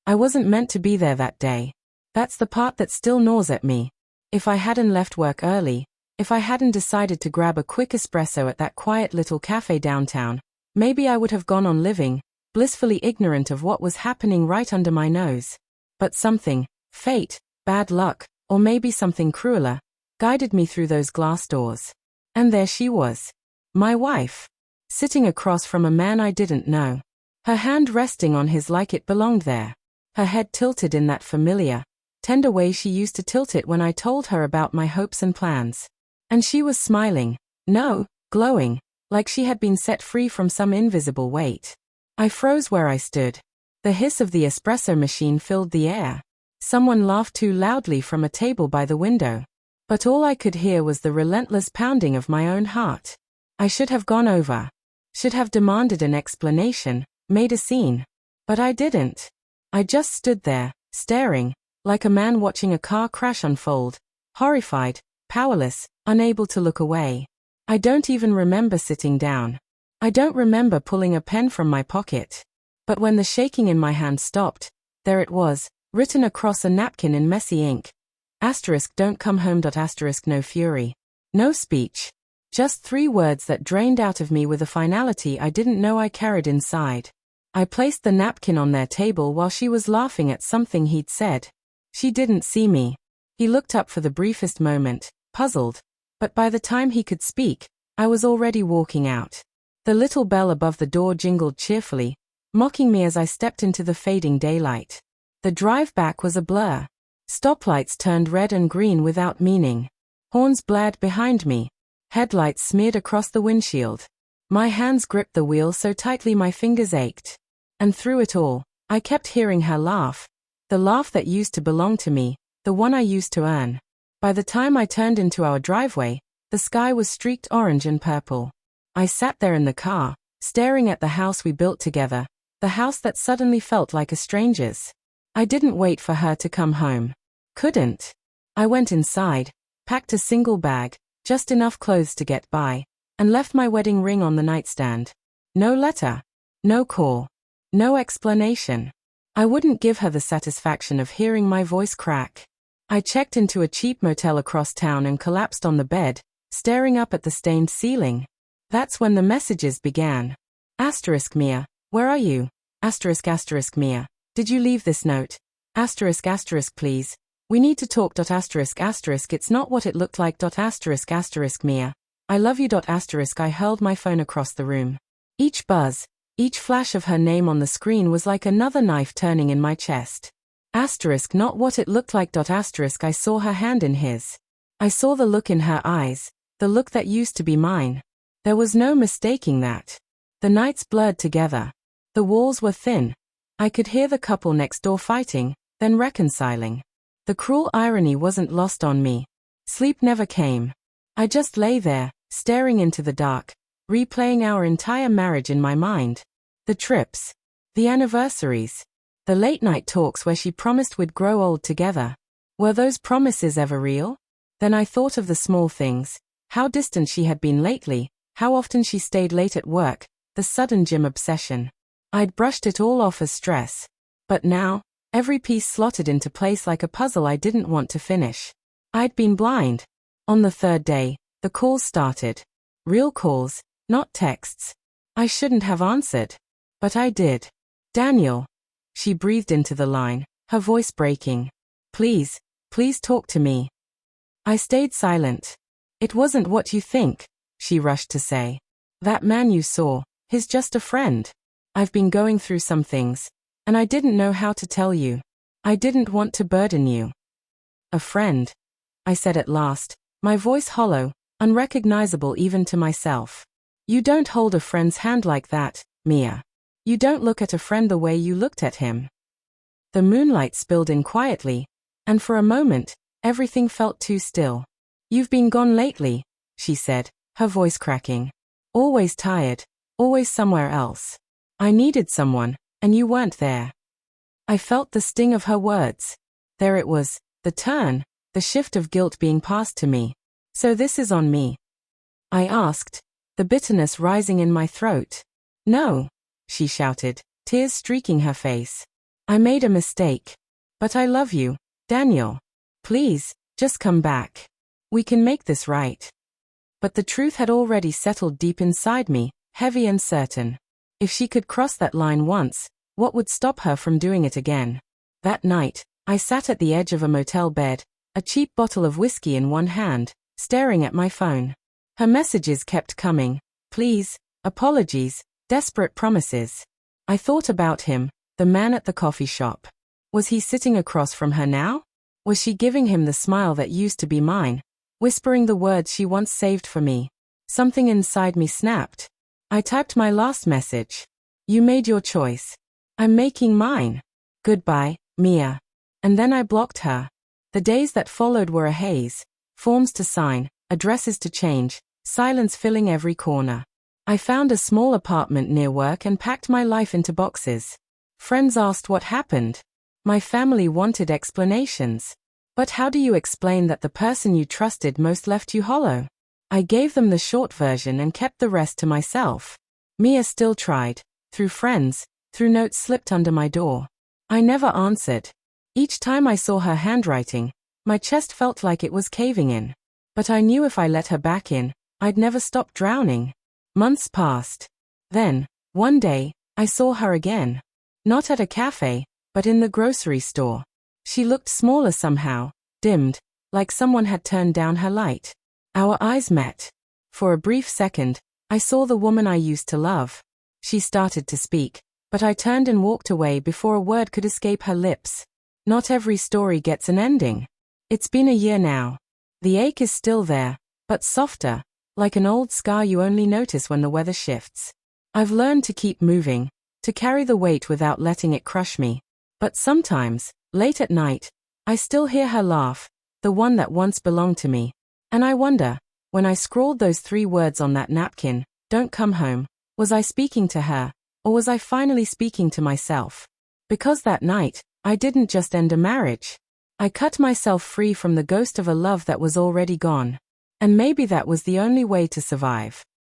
I wasn't meant to be there that day. That's the part that still gnaws at me. If I hadn't left work early, if I hadn't decided to grab a quick espresso at that quiet little cafe downtown, maybe I would have gone on living, blissfully ignorant of what was happening right under my nose. But something, fate, bad luck, or maybe something crueler, guided me through those glass doors. And there she was. My wife. Sitting across from a man I didn't know. Her hand resting on his like it belonged there. Her head tilted in that familiar, tender way she used to tilt it when I told her about my hopes and plans. And she was smiling. No, glowing, like she had been set free from some invisible weight. I froze where I stood. The hiss of the espresso machine filled the air. Someone laughed too loudly from a table by the window. But all I could hear was the relentless pounding of my own heart. I should have gone over. Should have demanded an explanation, made a scene. But I didn't. I just stood there, staring, like a man watching a car crash unfold, horrified, powerless, unable to look away. I don't even remember sitting down. I don't remember pulling a pen from my pocket. But when the shaking in my hand stopped, there it was, written across a napkin in messy ink. Don't come home. No fury. No speech. Just 3 words that drained out of me with a finality I didn't know I carried inside. I placed the napkin on their table while she was laughing at something he'd said. She didn't see me. He looked up for the briefest moment, puzzled. But by the time he could speak, I was already walking out. The little bell above the door jingled cheerfully, mocking me as I stepped into the fading daylight. The drive back was a blur. Stoplights turned red and green without meaning. Horns blared behind me. Headlights smeared across the windshield. My hands gripped the wheel so tightly my fingers ached. And through it all, I kept hearing her laugh. The laugh that used to belong to me, the one I used to earn. By the time I turned into our driveway, the sky was streaked orange and purple. I sat there in the car, staring at the house we built together, the house that suddenly felt like a stranger's. I didn't wait for her to come home. Couldn't. I went inside, packed a single bag, just enough clothes to get by, and left my wedding ring on the nightstand. No letter. No call. No explanation. I wouldn't give her the satisfaction of hearing my voice crack. I checked into a cheap motel across town and collapsed on the bed, staring up at the stained ceiling. That's when the messages began. Mia, where are you? Mia, did you leave this note? Please. We need to talk. It's not what it looked like. Mia. I love you. I hurled my phone across the room. Each buzz, each flash of her name on the screen was like another knife turning in my chest. Not what it looked like. I saw her hand in his. I saw the look in her eyes, the look that used to be mine. There was no mistaking that. The nights blurred together. The walls were thin. I could hear the couple next door fighting, then reconciling. The cruel irony wasn't lost on me. Sleep never came. I just lay there, staring into the dark, replaying our entire marriage in my mind. The trips. The anniversaries. The late-night talks where she promised we'd grow old together. Were those promises ever real? Then I thought of the small things, how distant she had been lately, how often she stayed late at work, the sudden gym obsession. I'd brushed it all off as stress. But now, every piece slotted into place like a puzzle I didn't want to finish. I'd been blind. On the 3rd day, the calls started. Real calls, not texts. I shouldn't have answered. But I did. Daniel. She breathed into the line, her voice breaking. Please, please talk to me. I stayed silent. It wasn't what you think, she rushed to say. That man you saw, he's just a friend. I've been going through some things, and I didn't know how to tell you. I didn't want to burden you. A friend, I said at last, my voice hollow, unrecognizable even to myself. You don't hold a friend's hand like that, Mia. You don't look at a friend the way you looked at him. The moonlight spilled in quietly, and for a moment, everything felt too still. You've been gone lately, she said, her voice cracking. Always tired, always somewhere else. I needed someone, and you weren't there. I felt the sting of her words. There it was, the turn, the shift of guilt being passed to me. So this is on me? I asked, the bitterness rising in my throat. No, she shouted, tears streaking her face. I made a mistake. But I love you, Daniel. Please, just come back. We can make this right. But the truth had already settled deep inside me, heavy and certain. If she could cross that line once, what would stop her from doing it again? That night, I sat at the edge of a motel bed, a cheap bottle of whiskey in one hand, staring at my phone. Her messages kept coming. Please, apologies, desperate promises. I thought about him, the man at the coffee shop. Was he sitting across from her now? Was she giving him the smile that used to be mine, whispering the words she once saved for me? Something inside me snapped. I typed my last message. You made your choice. I'm making mine. Goodbye, Mia. And then I blocked her. The days that followed were a haze. Forms to sign, addresses to change, silence filling every corner. I found a small apartment near work and packed my life into boxes. Friends asked what happened. My family wanted explanations. But how do you explain that the person you trusted most left you hollow? I gave them the short version and kept the rest to myself. Mia still tried, through friends, through notes slipped under my door. I never answered. Each time I saw her handwriting, my chest felt like it was caving in. But I knew if I let her back in, I'd never stop drowning. Months passed. Then, one day, I saw her again. Not at a cafe, but in the grocery store. She looked smaller somehow, dimmed, like someone had turned down her light. Our eyes met. For a brief second, I saw the woman I used to love. She started to speak, but I turned and walked away before a word could escape her lips. Not every story gets an ending. It's been a year now. The ache is still there, but softer, like an old scar you only notice when the weather shifts. I've learned to keep moving, to carry the weight without letting it crush me. But sometimes, late at night, I still hear her laugh, the one that once belonged to me. And I wonder, when I scrawled those 3 words on that napkin, "Don't come home," was I speaking to her, or was I finally speaking to myself? Because that night, I didn't just end a marriage. I cut myself free from the ghost of a love that was already gone. And maybe that was the only way to survive.